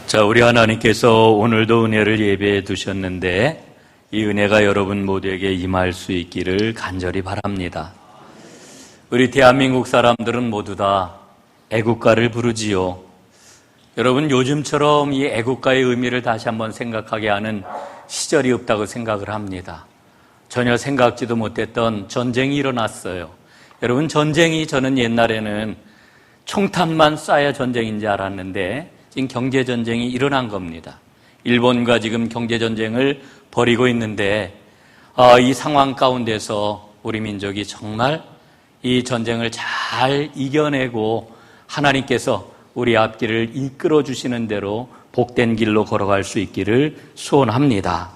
자, 우리 하나님께서 오늘도 은혜를 예배해 두셨는데 이 은혜가 여러분 모두에게 임할 수 있기를 간절히 바랍니다. 우리 대한민국 사람들은 모두 다 애국가를 부르지요. 여러분, 요즘처럼 이 애국가의 의미를 다시 한번 생각하게 하는 시절이 없다고 생각을 합니다. 전혀 생각지도 못했던 전쟁이 일어났어요. 여러분, 전쟁이 저는 옛날에는 총탄만 쏴야 전쟁인 줄 알았는데 지금 경제전쟁이 일어난 겁니다. 일본과 지금 경제전쟁을 벌이고 있는데 이 상황 가운데서 우리 민족이 정말 이 전쟁을 잘 이겨내고 하나님께서 우리 앞길을 이끌어 주시는 대로 복된 길로 걸어갈 수 있기를 소원합니다.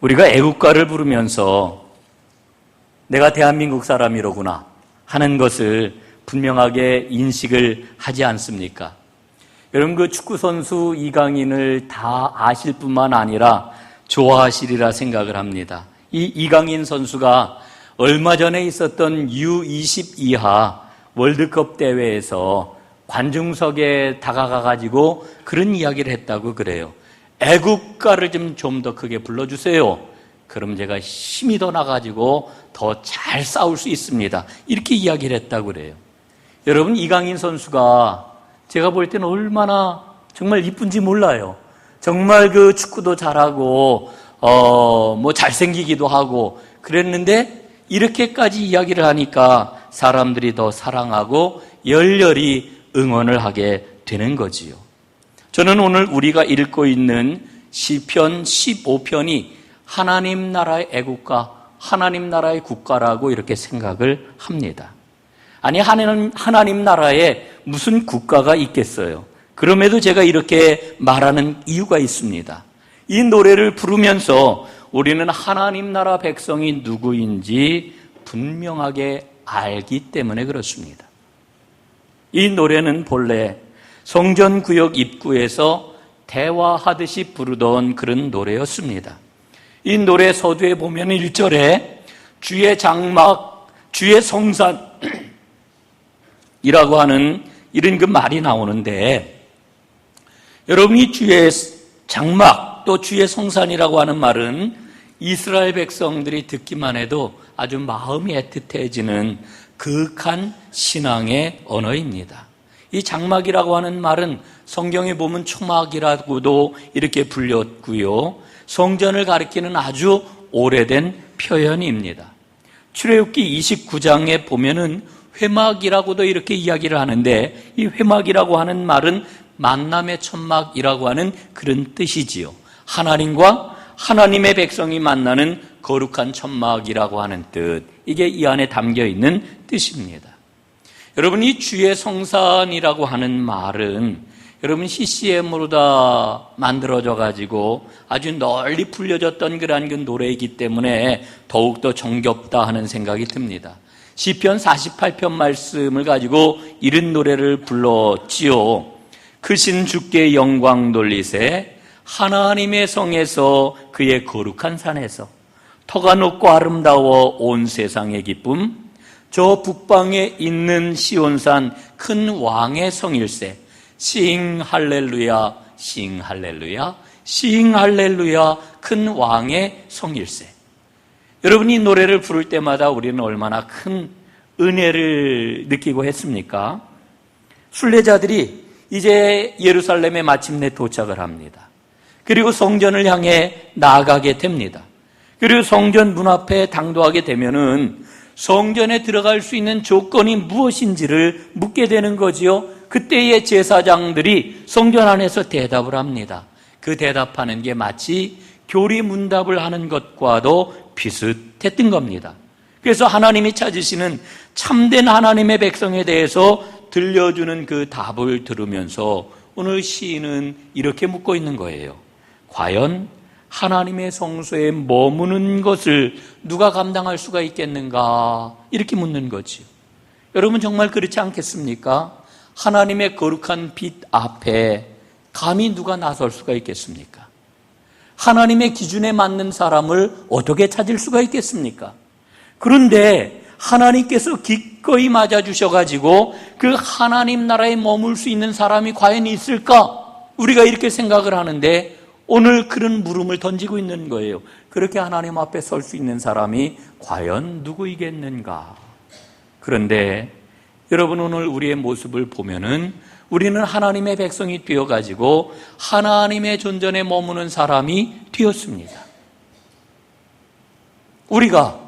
우리가 애국가를 부르면서 내가 대한민국 사람이로구나 하는 것을 분명하게 인식을 하지 않습니까? 여러분, 그 축구선수 이강인을 다 아실 뿐만 아니라 좋아하시리라 생각을 합니다. 이 이강인 선수가 얼마 전에 있었던 U20 이하 월드컵 대회에서 관중석에 다가가가지고 그런 이야기를 했다고 그래요. 애국가를 좀 더 크게 불러주세요. 그럼 제가 힘이 더 나가지고 더 잘 싸울 수 있습니다. 이렇게 이야기를 했다고 그래요. 여러분, 이강인 선수가 제가 볼 때는 얼마나 정말 이쁜지 몰라요. 정말 그 축구도 잘하고 잘생기기도 하고 그랬는데 이렇게까지 이야기를 하니까 사람들이 더 사랑하고 열렬히 응원을 하게 되는 거지요. 저는 오늘 우리가 읽고 있는 시편 15편이 하나님 나라의 애국가, 하나님 나라의 국가라고 이렇게 생각을 합니다. 아니, 하나님 나라에 무슨 국가가 있겠어요? 그럼에도 제가 이렇게 말하는 이유가 있습니다. 이 노래를 부르면서 우리는 하나님 나라 백성이 누구인지 분명하게 알기 때문에 그렇습니다. 이 노래는 본래 성전구역 입구에서 대화하듯이 부르던 그런 노래였습니다. 이 노래 서두에 보면 1절에 주의 장막, 주의 성산 이라고 하는 이런 그 말이 나오는데, 여러분이 주의 장막 또 주의 성산이라고 하는 말은 이스라엘 백성들이 듣기만 해도 아주 마음이 애틋해지는 그윽한 신앙의 언어입니다. 이 장막이라고 하는 말은 성경에 보면 초막이라고도 이렇게 불렸고요, 성전을 가리키는 아주 오래된 표현입니다. 출애굽기 29장에 보면은 회막이라고도 이렇게 이야기를 하는데, 이 회막이라고 하는 말은 만남의 천막이라고 하는 그런 뜻이지요. 하나님과 하나님의 백성이 만나는 거룩한 천막이라고 하는 뜻, 이게 이 안에 담겨 있는 뜻입니다. 여러분, 이 주의 성산이라고 하는 말은 여러분 CCM으로 다 만들어져 가지고 아주 널리 불려졌던 그러한 그 노래이기 때문에 더욱더 정겹다 하는 생각이 듭니다. 시편 48편 말씀을 가지고 이런 노래를 불렀지요. 크신 주께 영광 돌리세, 하나님의 성에서 그의 거룩한 산에서 터가 높고 아름다워 온 세상의 기쁨, 저 북방에 있는 시온산 큰 왕의 성일세, 싱 할렐루야, 싱 할렐루야, 싱 할렐루야, 큰 왕의 성일세. 여러분이 노래를 부를 때마다 우리는 얼마나 큰 은혜를 느끼고 했습니까? 순례자들이 이제 예루살렘에 마침내 도착을 합니다. 그리고 성전을 향해 나아가게 됩니다. 그리고 성전 문 앞에 당도하게 되면은 성전에 들어갈 수 있는 조건이 무엇인지를 묻게 되는 거지요. 그때의 제사장들이 성전 안에서 대답을 합니다. 그 대답하는 게 마치 교리문답을 하는 것과도 비슷했던 겁니다. 그래서 하나님이 찾으시는 참된 하나님의 백성에 대해서 들려주는 그 답을 들으면서 오늘 시인은 이렇게 묻고 있는 거예요. 과연 하나님의 성소에 머무는 것을 누가 감당할 수가 있겠는가? 이렇게 묻는 거지요. 여러분, 정말 그렇지 않겠습니까? 하나님의 거룩한 빛 앞에 감히 누가 나설 수가 있겠습니까? 하나님의 기준에 맞는 사람을 어떻게 찾을 수가 있겠습니까? 그런데 하나님께서 기꺼이 맞아주셔가지고 그 하나님 나라에 머물 수 있는 사람이 과연 있을까? 우리가 이렇게 생각을 하는데 오늘 그런 물음을 던지고 있는 거예요. 그렇게 하나님 앞에 설 수 있는 사람이 과연 누구이겠는가? 그런데 여러분, 오늘 우리의 모습을 보면은 우리는 하나님의 백성이 되어가지고 하나님의 존전에 머무는 사람이 되었습니다. 우리가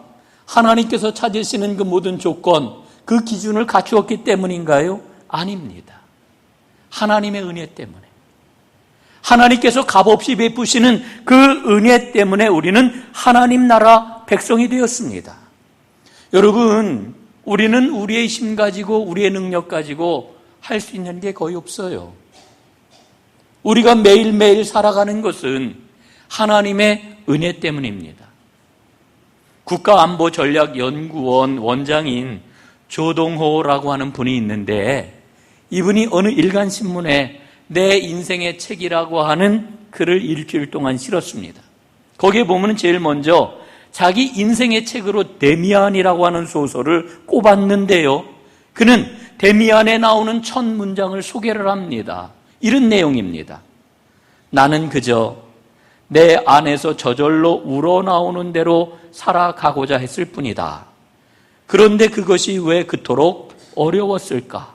하나님께서 찾으시는 그 모든 조건, 그 기준을 갖추었기 때문인가요? 아닙니다. 하나님의 은혜 때문에, 하나님께서 값없이 베푸시는 그 은혜 때문에 우리는 하나님 나라 백성이 되었습니다. 여러분, 우리는 우리의 힘 가지고 우리의 능력 가지고 할 수 있는 게 거의 없어요. 우리가 매일매일 살아가는 것은 하나님의 은혜 때문입니다. 국가안보전략연구원 원장인 조동호라고 하는 분이 있는데, 이분이 어느 일간신문에 내 인생의 책이라고 하는 글을 일주일 동안 실었습니다. 거기에 보면 제일 먼저 자기 인생의 책으로 데미안이라고 하는 소설을 꼽았는데요, 그는 데미안에 나오는 첫 문장을 소개를 합니다. 이런 내용입니다. 나는 그저 내 안에서 저절로 우러나오는 대로 살아가고자 했을 뿐이다. 그런데 그것이 왜 그토록 어려웠을까?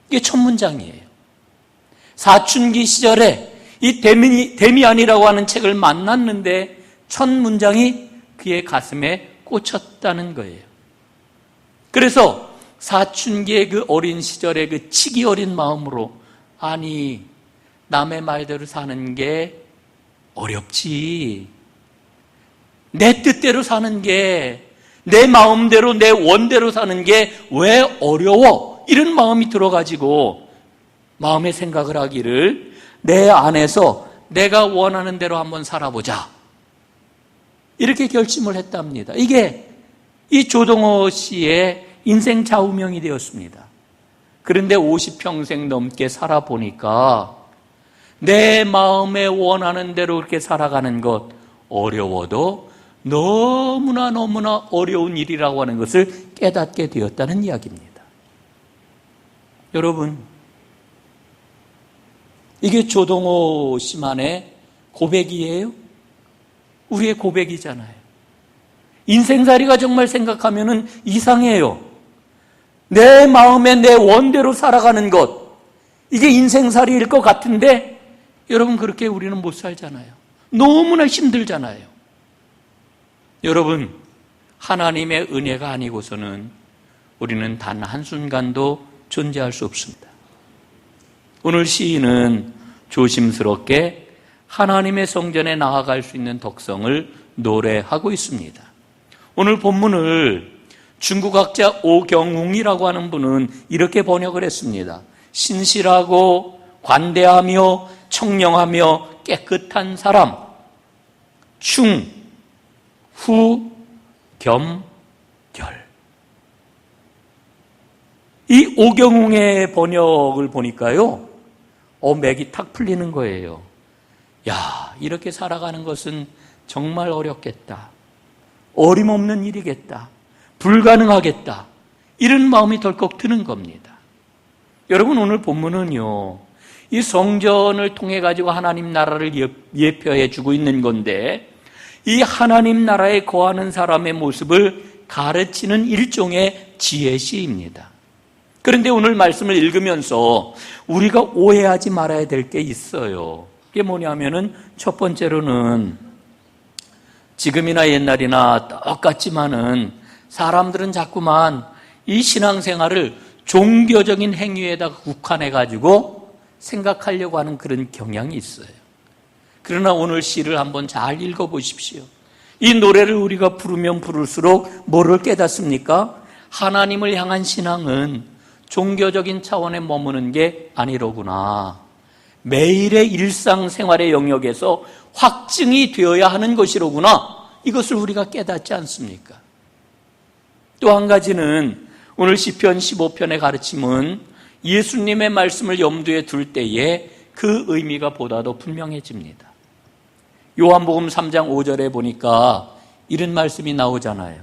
이게 첫 문장이에요. 사춘기 시절에 이 데미안이라고 하는 책을 만났는데 첫 문장이 그의 가슴에 꽂혔다는 거예요. 그래서 사춘기의 그 어린 시절의 그 치기 어린 마음으로, 아니, 남의 말대로 사는 게 어렵지, 내 뜻대로 사는 게, 내 마음대로 내 원대로 사는 게 왜 어려워? 이런 마음이 들어가지고 마음의 생각을 하기를, 내 안에서 내가 원하는 대로 한번 살아보자, 이렇게 결심을 했답니다. 이게 이 조동호 씨의 인생 좌우명이 되었습니다. 그런데 50평생 넘게 살아보니까 내 마음에 원하는 대로 그렇게 살아가는 것, 어려워도 너무나 어려운 일이라고 하는 것을 깨닫게 되었다는 이야기입니다. 여러분, 이게 조동호 씨만의 고백이에요? 우리의 고백이잖아요. 인생살이가 정말 생각하면은 이상해요. 내 마음에 내 원대로 살아가는 것, 이게 인생살이일 것 같은데 여러분, 그렇게 우리는 못 살잖아요. 너무나 힘들잖아요. 여러분, 하나님의 은혜가 아니고서는 우리는 단 한순간도 존재할 수 없습니다. 오늘 시인은 조심스럽게 하나님의 성전에 나아갈 수 있는 덕성을 노래하고 있습니다. 오늘 본문을 중국학자 오경웅이라고 하는 분은 이렇게 번역을 했습니다. 신실하고 관대하며 청령하며 깨끗한 사람, 충, 후, 겸, 결. 이 오경웅의 번역을 보니까요, 맥이 탁 풀리는 거예요. 야, 이렇게 살아가는 것은 정말 어렵겠다, 어림없는 일이겠다, 불가능하겠다, 이런 마음이 덜컥 드는 겁니다. 여러분, 오늘 본문은요, 이 성전을 통해 가지고 하나님 나라를 예표해 주고 있는 건데, 이 하나님 나라에 거하는 사람의 모습을 가르치는 일종의 지혜시입니다. 그런데 오늘 말씀을 읽으면서 우리가 오해하지 말아야 될 게 있어요. 그게 뭐냐면은, 첫 번째로는 지금이나 옛날이나 똑같지만은 사람들은 자꾸만 이 신앙생활을 종교적인 행위에다가 국한해가지고 생각하려고 하는 그런 경향이 있어요. 그러나 오늘 시를 한번 잘 읽어보십시오. 이 노래를 우리가 부르면 부를수록 뭐를 깨닫습니까? 하나님을 향한 신앙은 종교적인 차원에 머무는 게 아니로구나, 매일의 일상생활의 영역에서 확증이 되어야 하는 것이로구나, 이것을 우리가 깨닫지 않습니까? 또 한 가지는 오늘 시편 15편의 가르침은 예수님의 말씀을 염두에 둘 때에 그 의미가 보다 더 분명해집니다. 요한복음 3장 5절에 보니까 이런 말씀이 나오잖아요.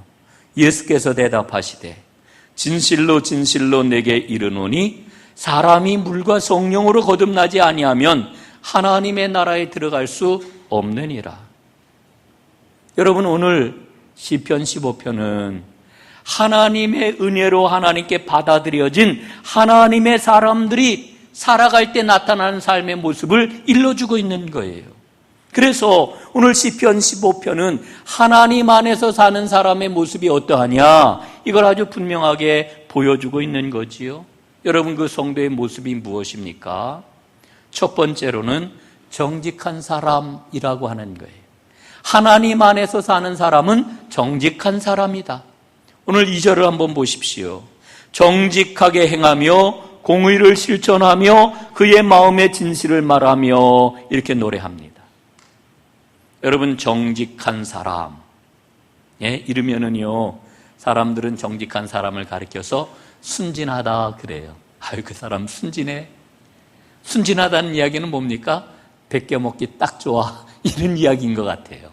예수께서 대답하시되 진실로 진실로 내게 이르노니 사람이 물과 성령으로 거듭나지 아니하면 하나님의 나라에 들어갈 수 없느니라. 여러분, 오늘 시편 15편은 하나님의 은혜로 하나님께 받아들여진 하나님의 사람들이 살아갈 때 나타나는 삶의 모습을 일러주고 있는 거예요. 그래서 오늘 시편 15편은 하나님 안에서 사는 사람의 모습이 어떠하냐, 이걸 아주 분명하게 보여주고 있는 거지요. 여러분, 그 성도의 모습이 무엇입니까? 첫 번째로는 정직한 사람이라고 하는 거예요. 하나님 안에서 사는 사람은 정직한 사람이다. 오늘 2절을 한번 보십시오. 정직하게 행하며 공의를 실천하며 그의 마음의 진실을 말하며, 이렇게 노래합니다. 여러분, 정직한 사람, 이러면은요, 사람들은 정직한 사람을 가리켜서 순진하다 그래요. 아유, 그 사람 순진해. 순진하다는 이야기는 뭡니까? 베껴먹기 딱 좋아, 이런 이야기인 것 같아요.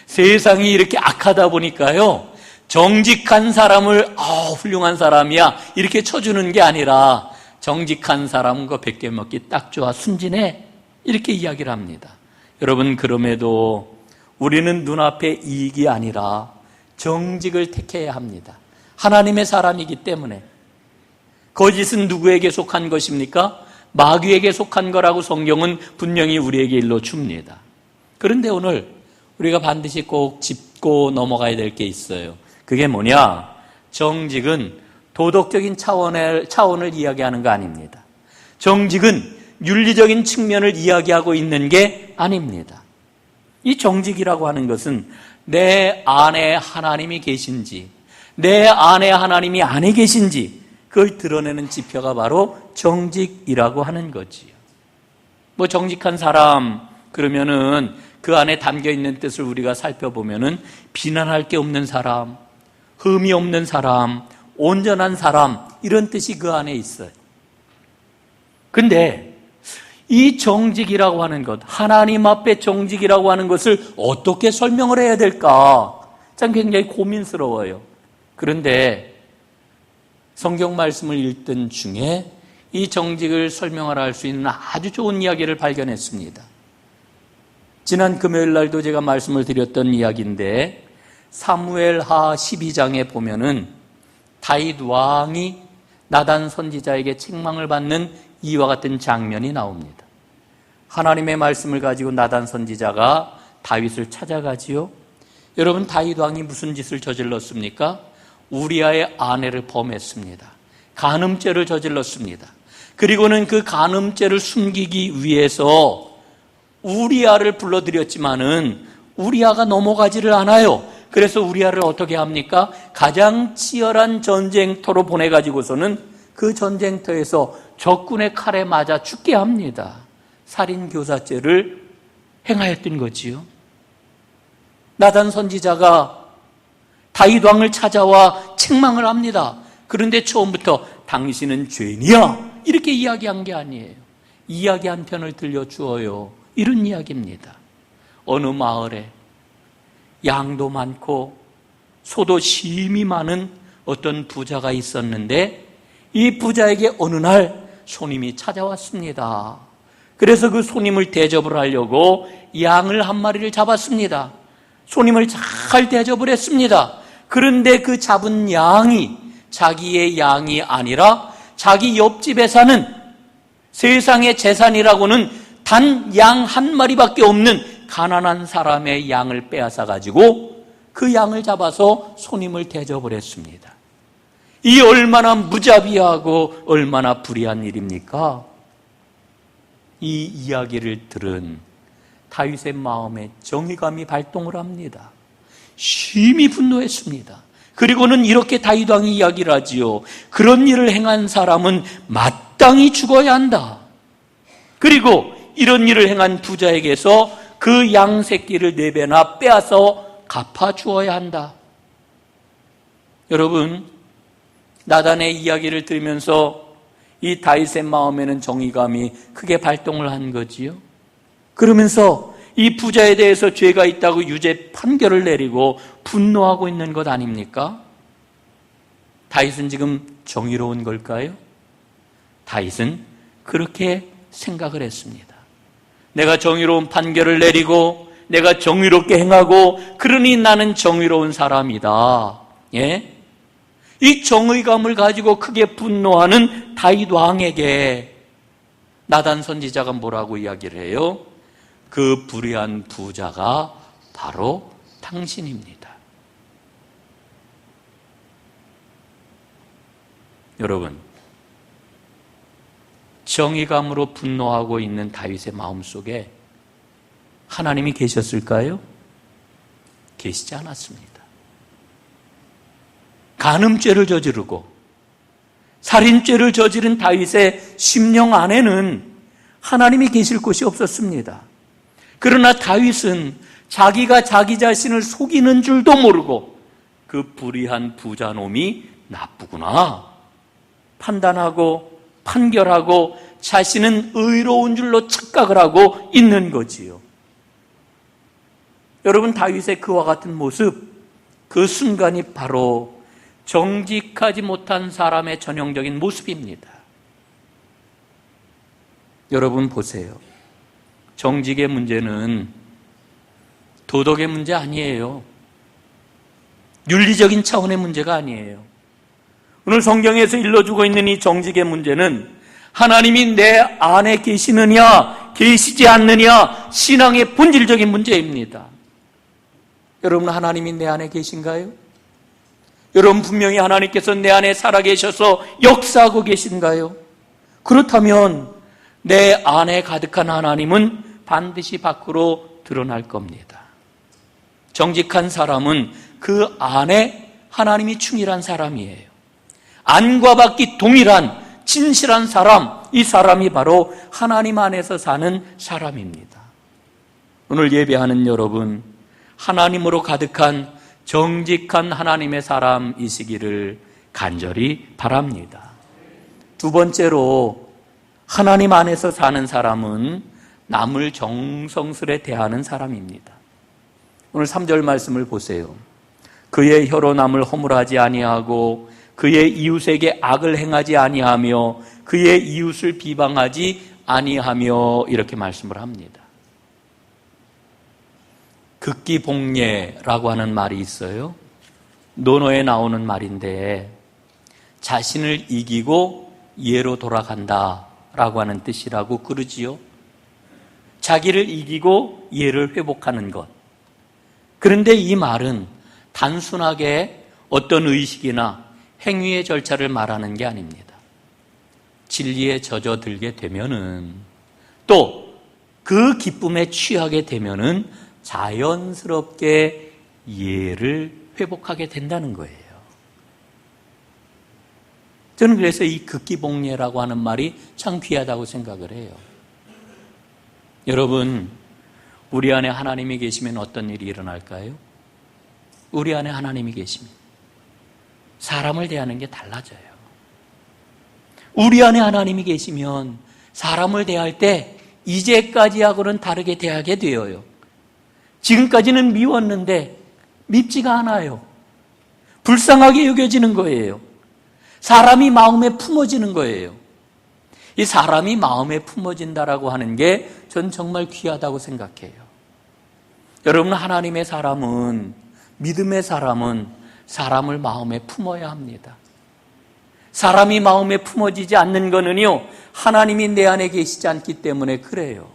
세상이 이렇게 악하다 보니까요, 정직한 사람을 훌륭한 사람이야 이렇게 쳐주는 게 아니라 정직한 사람은 거 베껴먹기 딱 좋아, 순진해, 이렇게 이야기를 합니다. 여러분, 그럼에도 우리는 눈앞의 이익이 아니라 정직을 택해야 합니다. 하나님의 사람이기 때문에. 거짓은 누구에게 속한 것입니까? 마귀에게 속한 거라고 성경은 분명히 우리에게 일러줍니다. 그런데 오늘 우리가 반드시 꼭 짚고 넘어가야 될 게 있어요. 그게 뭐냐? 정직은 도덕적인 차원을 이야기하는 거 아닙니다. 정직은 윤리적인 측면을 이야기하고 있는 게 아닙니다. 이 정직이라고 하는 것은 내 안에 하나님이 계신지, 내 안에 하나님이 안에 계신지, 그걸 드러내는 지표가 바로 정직이라고 하는 거지요. 뭐 정직한 사람 그러면은 그 안에 담겨 있는 뜻을 우리가 살펴보면은 비난할 게 없는 사람, 흠이 없는 사람, 온전한 사람, 이런 뜻이 그 안에 있어요. 근데 이 정직이라고 하는 것, 하나님 앞에 정직이라고 하는 것을 어떻게 설명을 해야 될까? 참 굉장히 고민스러워요. 그런데 성경 말씀을 읽던 중에 이 정직을 설명하라 할 수 있는 아주 좋은 이야기를 발견했습니다. 지난 금요일 날도 제가 말씀을 드렸던 이야기인데, 사무엘하 12장에 보면은 다윗 왕이 나단 선지자에게 책망을 받는 이와 같은 장면이 나옵니다. 하나님의 말씀을 가지고 나단 선지자가 다윗을 찾아가지요. 여러분, 다윗 왕이 무슨 짓을 저질렀습니까? 우리아의 아내를 범했습니다. 간음죄를 저질렀습니다. 그리고는 그 간음죄를 숨기기 위해서 우리아를 불러들였지만은 우리아가 넘어가지를 않아요. 그래서 우리아를 어떻게 합니까? 가장 치열한 전쟁터로 보내가지고서는 그 전쟁터에서 적군의 칼에 맞아 죽게 합니다. 살인교사죄를 행하였던 거지요. 나단 선지자가 다윗 왕을 찾아와 책망을 합니다. 그런데 처음부터 당신은 죄인이야, 이렇게 이야기한 게 아니에요. 이야기 한 편을 들려주어요. 이런 이야기입니다. 어느 마을에 양도 많고 소도 심히 많은 어떤 부자가 있었는데, 이 부자에게 어느 날 손님이 찾아왔습니다. 그래서 그 손님을 대접을 하려고 양을 한 마리를 잡았습니다. 손님을 잘 대접을 했습니다. 그런데 그 잡은 양이 자기의 양이 아니라 자기 옆집에 사는 세상의 재산이라고는 단 양 한 마리밖에 없는 가난한 사람의 양을 빼앗아 가지고 그 양을 잡아서 손님을 대접을 했습니다. 이 얼마나 무자비하고 얼마나 불의한 일입니까? 이 이야기를 들은 다윗의 마음에 정의감이 발동을 합니다. 심히 분노했습니다. 그리고는 이렇게 다윗 왕이 이야기를 하지요. 그런 일을 행한 사람은 마땅히 죽어야 한다. 그리고 이런 일을 행한 부자에게서 그 양 새끼를 4배나 빼앗아 갚아주어야 한다. 여러분, 나단의 이야기를 들으면서 이 다윗의 마음에는 정의감이 크게 발동을 한 거지요. 그러면서 이 부자에 대해서 죄가 있다고 유죄 판결을 내리고 분노하고 있는 것 아닙니까? 다윗은 지금 정의로운 걸까요? 다윗은 그렇게 생각을 했습니다. 내가 정의로운 판결을 내리고 내가 정의롭게 행하고 그러니 나는 정의로운 사람이다. 예? 이 정의감을 가지고 크게 분노하는 다윗 왕에게 나단 선지자가 뭐라고 이야기를 해요? 그 불의한 부자가 바로 당신입니다. 여러분, 정의감으로 분노하고 있는 다윗의 마음속에 하나님이 계셨을까요? 계시지 않았습니다. 간음죄를 저지르고 살인죄를 저지른 다윗의 심령 안에는 하나님이 계실 곳이 없었습니다. 그러나 다윗은 자기가 자기 자신을 속이는 줄도 모르고 그 불의한 부자놈이 나쁘구나 판단하고 판결하고 자신은 의로운 줄로 착각을 하고 있는 거지요. 여러분, 다윗의 그와 같은 모습, 그 순간이 바로 정직하지 못한 사람의 전형적인 모습입니다. 여러분 보세요. 정직의 문제는 도덕의 문제 아니에요. 윤리적인 차원의 문제가 아니에요. 오늘 성경에서 일러주고 있는 이 정직의 문제는 하나님이 내 안에 계시느냐 계시지 않느냐 신앙의 본질적인 문제입니다. 여러분, 하나님이 내 안에 계신가요? 여러분, 분명히 하나님께서 내 안에 살아계셔서 역사하고 계신가요? 그렇다면 내 안에 가득한 하나님은 반드시 밖으로 드러날 겁니다. 정직한 사람은 그 안에 하나님이 충실한 사람이에요. 안과 밖이 동일한 진실한 사람, 이 사람이 바로 하나님 안에서 사는 사람입니다. 오늘 예배하는 여러분, 하나님으로 가득한 정직한 하나님의 사람이시기를 간절히 바랍니다. 두 번째로, 하나님 안에서 사는 사람은 남을 정성스레 대하는 사람입니다. 오늘 3절 말씀을 보세요. 그의 혀로 남을 허물하지 아니하고 그의 이웃에게 악을 행하지 아니하며 그의 이웃을 비방하지 아니하며 이렇게 말씀을 합니다. 극기복례라고 하는 말이 있어요. 논어에 나오는 말인데 자신을 이기고 예로 돌아간다라고 하는 뜻이라고 그러지요. 자기를 이기고 예를 회복하는 것. 그런데 이 말은 단순하게 어떤 의식이나 행위의 절차를 말하는 게 아닙니다. 진리에 젖어들게 되면은 또 그 기쁨에 취하게 되면은 자연스럽게 예를 회복하게 된다는 거예요. 저는 그래서 이 극기복례라고 하는 말이 참 귀하다고 생각을 해요. 여러분, 우리 안에 하나님이 계시면 어떤 일이 일어날까요? 우리 안에 하나님이 계십니다. 사람을 대하는 게 달라져요. 우리 안에 하나님이 계시면 사람을 대할 때 이제까지하고는 다르게 대하게 되어요. 지금까지는 미웠는데 밉지가 않아요. 불쌍하게 여겨지는 거예요. 사람이 마음에 품어지는 거예요. 이 사람이 마음에 품어진다라고 하는 게 전 정말 귀하다고 생각해요. 여러분, 하나님의 사람은, 믿음의 사람은 사람을 마음에 품어야 합니다. 사람이 마음에 품어지지 않는 거는요, 하나님이 내 안에 계시지 않기 때문에 그래요.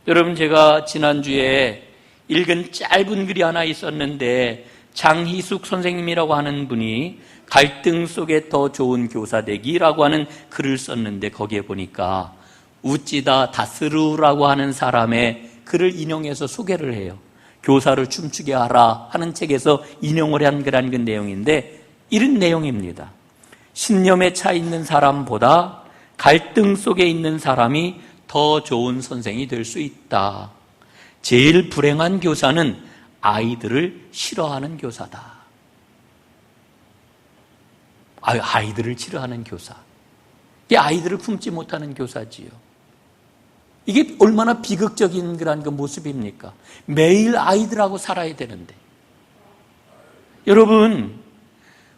여러분, 제가 지난주에 읽은 짧은 글이 하나 있었는데 장희숙 선생님이라고 하는 분이 갈등 속에 더 좋은 교사 되기라고 하는 글을 썼는데 거기에 보니까 우찌다 다스루라고 하는 사람의 글을 인용해서 소개를 해요. 교사를 춤추게 하라 하는 책에서 인용을 한 그런 그 내용인데 이런 내용입니다. 신념에 차 있는 사람보다 갈등 속에 있는 사람이 더 좋은 선생이 될 수 있다. 제일 불행한 교사는 아이들을 싫어하는 교사다. 아이들을 싫어하는 교사. 이게 아이들을 품지 못하는 교사지요. 이게 얼마나 비극적인 그런 그 모습입니까? 매일 아이들하고 살아야 되는데. 여러분,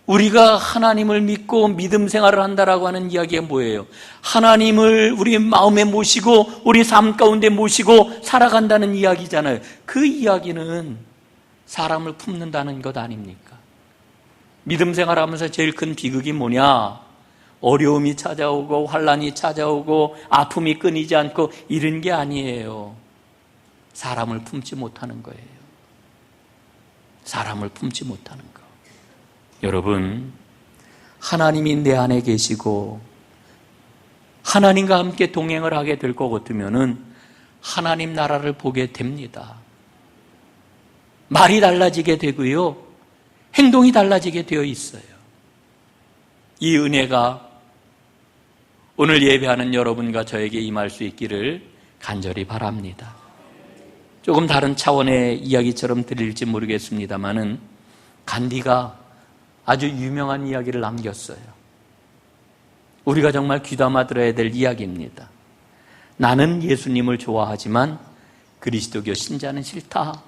우리가 하나님을 믿고 믿음 생활을 한다라고 하는 이야기가 뭐예요? 하나님을 우리 마음에 모시고 우리 삶 가운데 모시고 살아간다는 이야기잖아요. 그 이야기는 사람을 품는다는 것 아닙니까? 믿음 생활하면서 제일 큰 비극이 뭐냐? 어려움이 찾아오고 환난이 찾아오고 아픔이 끊이지 않고 이런 게 아니에요. 사람을 품지 못하는 거예요. 사람을 품지 못하는 거. 여러분, 하나님이 내 안에 계시고 하나님과 함께 동행을 하게 될 것 같으면은 하나님 나라를 보게 됩니다. 말이 달라지게 되고요. 행동이 달라지게 되어 있어요. 이 은혜가 오늘 예배하는 여러분과 저에게 임할 수 있기를 간절히 바랍니다. 조금 다른 차원의 이야기처럼 들릴지 모르겠습니다만은 간디가 아주 유명한 이야기를 남겼어요. 우리가 정말 귀담아 들어야 될 이야기입니다. 나는 예수님을 좋아하지만 그리스도교 신자는 싫다.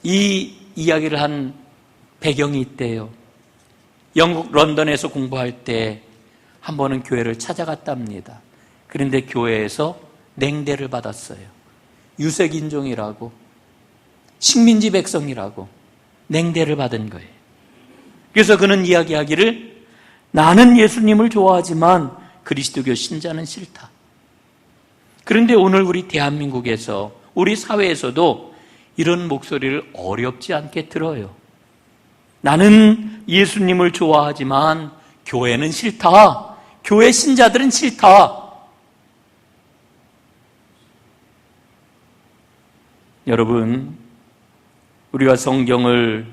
이 이야기를 한 배경이 있대요. 영국 런던에서 공부할 때 한 번은 교회를 찾아갔답니다. 그런데 교회에서 냉대를 받았어요. 유색인종이라고, 식민지 백성이라고 냉대를 받은 거예요. 그래서 그는 이야기하기를 나는 예수님을 좋아하지만 그리스도교 신자는 싫다. 그런데 오늘 우리 대한민국에서 우리 사회에서도 이런 목소리를 어렵지 않게 들어요. 나는 예수님을 좋아하지만 교회는 싫다. 교회 신자들은 싫다. 여러분, 우리가 성경을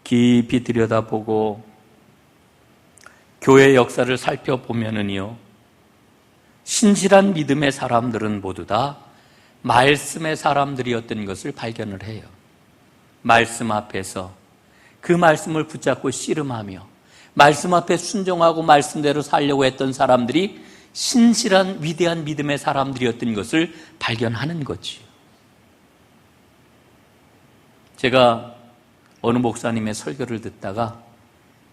깊이 들여다보고 교회 역사를 살펴보면은요, 신실한 믿음의 사람들은 모두 다 말씀의 사람들이었던 것을 발견을 해요. 말씀 앞에서 그 말씀을 붙잡고 씨름하며 말씀 앞에 순종하고 말씀대로 살려고 했던 사람들이 신실한 위대한 믿음의 사람들이었던 것을 발견하는 거지요. 제가 어느 목사님의 설교를 듣다가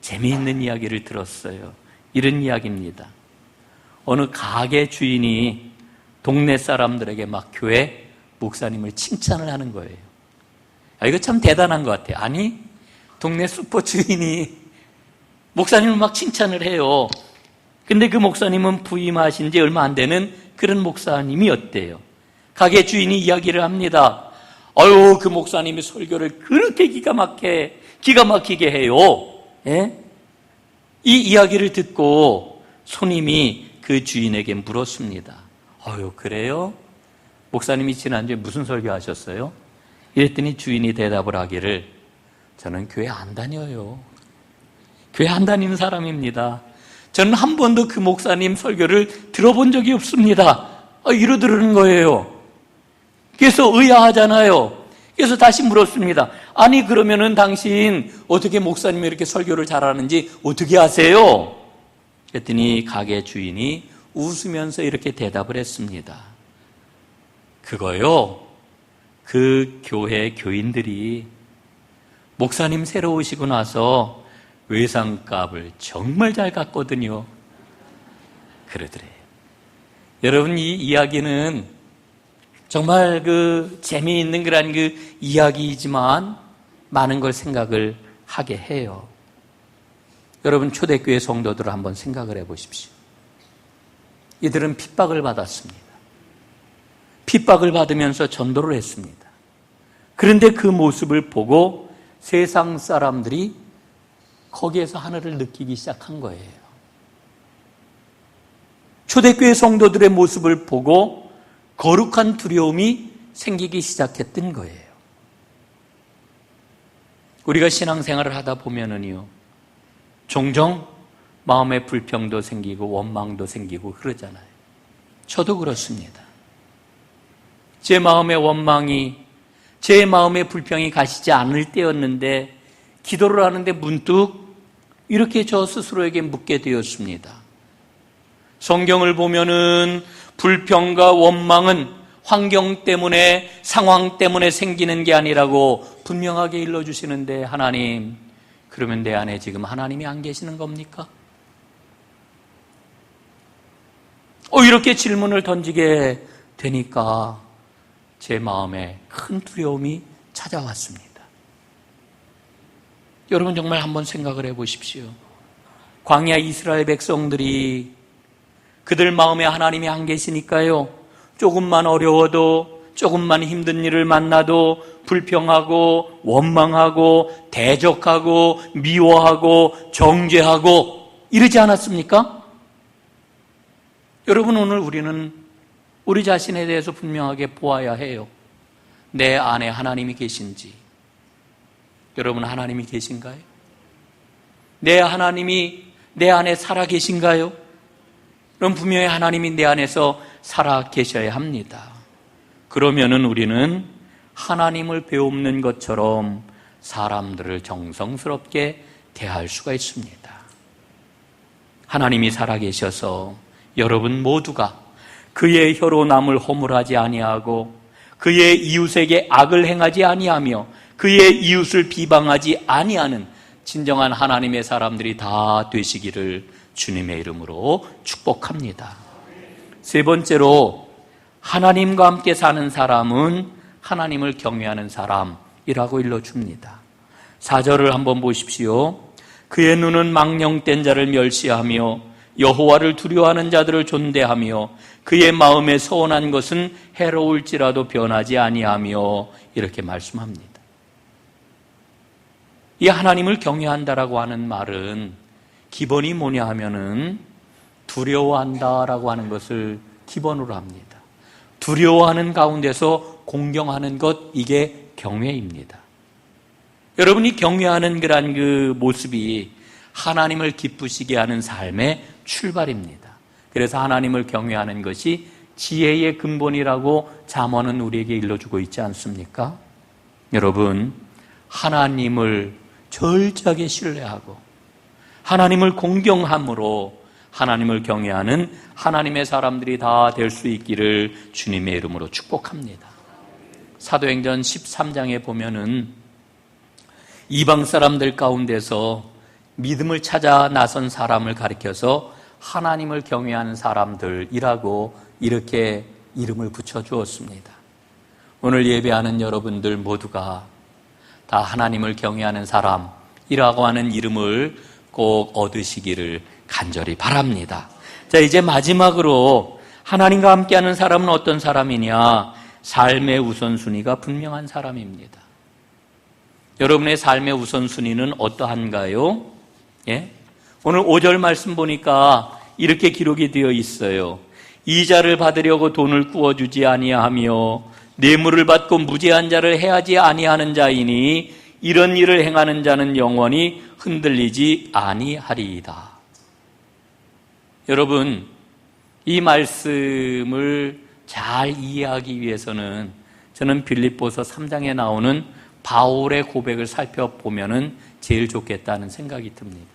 재미있는 이야기를 들었어요. 이런 이야기입니다. 어느 가게 주인이 동네 사람들에게 막 교회 목사님을 칭찬을 하는 거예요. 이거 참 대단한 것 같아요. 아니, 동네 슈퍼 주인이 목사님을 막 칭찬을 해요. 근데 그 목사님은 부임하신 지 얼마 안 되는 그런 목사님이었대요. 가게 주인이 이야기를 합니다. 아유, 그 목사님이 설교를 그렇게 기가 막히게 해요. 예? 이 이야기를 듣고 손님이 그 주인에게 물었습니다. 아유, 그래요? 목사님이 지난주에 무슨 설교하셨어요? 이랬더니 주인이 대답을 하기를 저는 교회 안 다녀요. 교회 안 다니는 사람입니다. 저는 한 번도 그 목사님 설교를 들어본 적이 없습니다. 이러더라는 거예요. 그래서 의아하잖아요. 그래서 다시 물었습니다. 아니, 그러면은 당신 어떻게 목사님이 이렇게 설교를 잘하는지 어떻게 아세요? 그랬더니 가게 주인이 웃으면서 이렇게 대답을 했습니다. 그거요, 그 교회 교인들이 목사님 새로 오시고 나서 외상값을 정말 잘 갚거든요. 그러더래요. 여러분, 이 이야기는 정말 그 재미있는 그런 그 이야기이지만 많은 걸 생각을 하게 해요. 여러분, 초대교회 성도들을 한번 생각을 해보십시오. 이들은 핍박을 받았습니다. 핍박을 받으면서 전도를 했습니다. 그런데 그 모습을 보고 세상 사람들이 거기에서 하늘을 느끼기 시작한 거예요. 초대교회 성도들의 모습을 보고 거룩한 두려움이 생기기 시작했던 거예요. 우리가 신앙생활을 하다 보면은요, 종종 마음의 불평도 생기고 원망도 생기고 그러잖아요. 저도 그렇습니다. 제 마음의 원망이, 제 마음의 불평이 가시지 않을 때였는데 기도를 하는데 문득 이렇게 저 스스로에게 묻게 되었습니다. 성경을 보면은 불평과 원망은 환경 때문에, 상황 때문에 생기는 게 아니라고 분명하게 일러주시는데, 하나님, 그러면 내 안에 지금 하나님이 안 계시는 겁니까? 이렇게 질문을 던지게 되니까 제 마음에 큰 두려움이 찾아왔습니다. 여러분 정말 한번 생각을 해보십시오. 광야 이스라엘 백성들이 그들 마음에 하나님이 안 계시니까요, 조금만 어려워도, 조금만 힘든 일을 만나도 불평하고 원망하고 대적하고 미워하고 정죄하고 이러지 않았습니까? 여러분, 오늘 우리는 우리 자신에 대해서 분명하게 보아야 해요. 내 안에 하나님이 계신지. 여러분, 하나님이 계신가요? 내 하나님이 내 안에 살아 계신가요? 그럼 분명히 하나님이 내 안에서 살아 계셔야 합니다. 그러면은 우리는 하나님을 배우는 것처럼 사람들을 정성스럽게 대할 수가 있습니다. 하나님이 살아 계셔서 여러분 모두가 그의 혀로 남을 허물하지 아니하고 그의 이웃에게 악을 행하지 아니하며 그의 이웃을 비방하지 아니하는 진정한 하나님의 사람들이 다 되시기를 주님의 이름으로 축복합니다. 세 번째로, 하나님과 함께 사는 사람은 하나님을 경외하는 사람이라고 일러줍니다. 4절을 한번 보십시오. 그의 눈은 망령된 자를 멸시하며 여호와를 두려워하는 자들을 존대하며 그의 마음에 서운한 것은 해로울지라도 변하지 아니하며 이렇게 말씀합니다. 이 하나님을 경외한다라고 하는 말은 기본이 뭐냐 하면은 두려워한다라고 하는 것을 기본으로 합니다. 두려워하는 가운데서 공경하는 것, 이게 경외입니다. 여러분이 경외하는 그 모습이 하나님을 기쁘시게 하는 삶의 출발입니다. 그래서 하나님을 경외하는 것이 지혜의 근본이라고 잠언은 우리에게 일러주고 있지 않습니까? 여러분, 하나님을 철저하게 신뢰하고 하나님을 공경함으로 하나님을 경외하는 하나님의 사람들이 다 될 수 있기를 주님의 이름으로 축복합니다. 사도행전 13장에 보면은 이방 사람들 가운데서 믿음을 찾아 나선 사람을 가리켜서 하나님을 경외하는 사람들이라고 이렇게 이름을 붙여주었습니다. 오늘 예배하는 여러분들 모두가 다 하나님을 경외하는 사람이라고 하는 이름을 꼭 얻으시기를 간절히 바랍니다. 자, 이제 마지막으로 하나님과 함께하는 사람은 어떤 사람이냐? 삶의 우선순위가 분명한 사람입니다. 여러분의 삶의 우선순위는 어떠한가요? 예? 오늘 5절 말씀 보니까 이렇게 기록이 되어 있어요. 이자를 받으려고 돈을 구워주지 아니하며 뇌물을 받고 무죄한 자를 해하지 아니하는 자이니 이런 일을 행하는 자는 영원히 흔들리지 아니하리이다. 여러분, 이 말씀을 잘 이해하기 위해서는 저는 빌립보서 3장에 나오는 바울의 고백을 살펴보면 제일 좋겠다는 생각이 듭니다.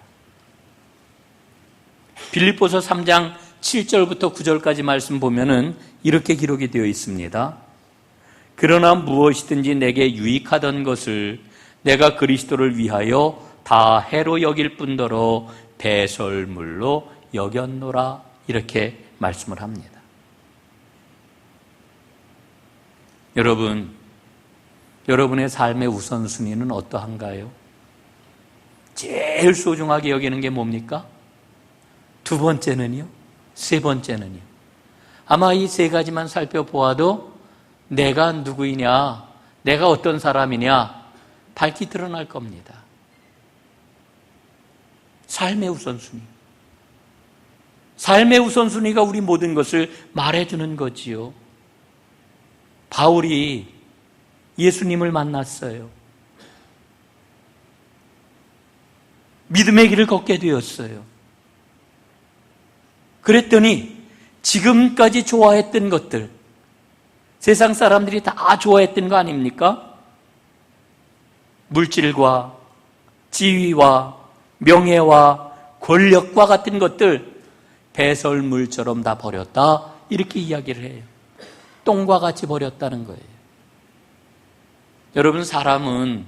빌립보서 3장 7절부터 9절까지 말씀 보면은 이렇게 기록이 되어 있습니다. 그러나 무엇이든지 내게 유익하던 것을 내가 그리스도를 위하여 다 해로 여길 뿐더러 배설물로 여겼노라, 이렇게 말씀을 합니다. 여러분, 여러분의 삶의 우선순위는 어떠한가요? 제일 소중하게 여기는 게 뭡니까? 두 번째는요? 세 번째는요? 아마 이 세 가지만 살펴보아도 내가 누구이냐, 내가 어떤 사람이냐 밝히 드러날 겁니다. 삶의 우선순위. 삶의 우선순위가 우리 모든 것을 말해주는 거지요. 바울이 예수님을 만났어요. 믿음의 길을 걷게 되었어요. 그랬더니 지금까지 좋아했던 것들, 세상 사람들이 다 좋아했던 거 아닙니까? 물질과 지위와 명예와 권력과 같은 것들 배설물처럼 다 버렸다, 이렇게 이야기를 해요. 똥과 같이 버렸다는 거예요. 여러분, 사람은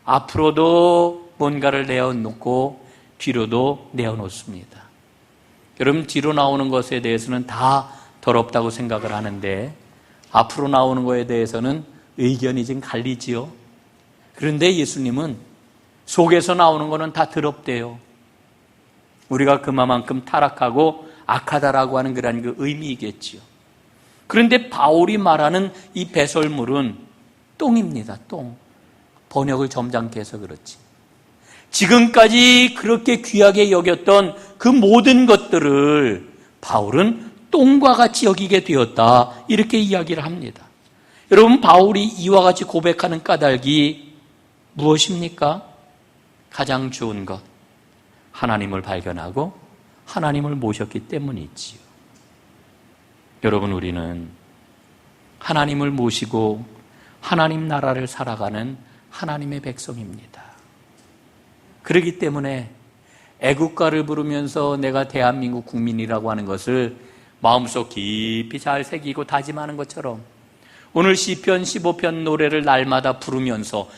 앞으로도 뭔가를 내어놓고 뒤로도 내어놓습니다. 여러분, 뒤로 나오는 것에 대해서는 다 더럽다고 생각을 하는데 앞으로 나오는 것에 대해서는 의견이 좀 갈리지요. 그런데 예수님은 속에서 나오는 것은 다 더럽대요. 우리가 그만큼 타락하고 악하다라고 하는 그런 그 의미이겠지요. 그런데 바울이 말하는 이 배설물은 똥입니다. 똥. 번역을 점잖게 해서 그렇지. 지금까지 그렇게 귀하게 여겼던 그 모든 것들을 바울은 똥과 같이 여기게 되었다. 이렇게 이야기를 합니다. 여러분, 바울이 이와 같이 고백하는 까닭이 무엇입니까? 가장 좋은 것, 하나님을 발견하고 하나님을 모셨기 때문이지요. 여러분, 우리는 하나님을 모시고 하나님 나라를 살아가는 하나님의 백성입니다. 그렇기 때문에 애국가를 부르면서 내가 대한민국 국민이라고 하는 것을 마음속 깊이 잘 새기고 다짐하는 것처럼 오늘 시편 15편 노래를 날마다 부르면서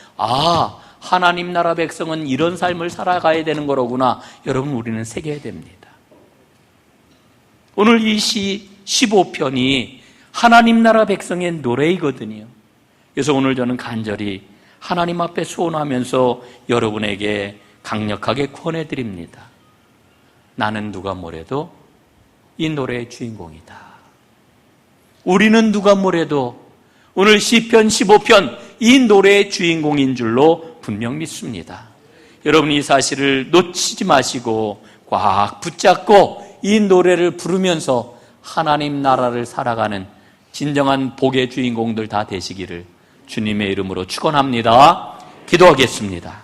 하나님 나라 백성은 이런 삶을 살아가야 되는 거로구나. 여러분, 우리는 새겨야 됩니다. 오늘 이 시 15편이 하나님 나라 백성의 노래이거든요. 그래서 오늘 저는 간절히 하나님 앞에 소원하면서 여러분에게 강력하게 권해드립니다. 나는 누가 뭐래도 이 노래의 주인공이다. 우리는 누가 뭐래도 오늘 시편 15편 이 노래의 주인공인 줄로 분명 믿습니다. 여러분, 이 사실을 놓치지 마시고 꽉 붙잡고 이 노래를 부르면서 하나님 나라를 살아가는 진정한 복의 주인공들 다 되시기를 주님의 이름으로 축원합니다. 기도하겠습니다.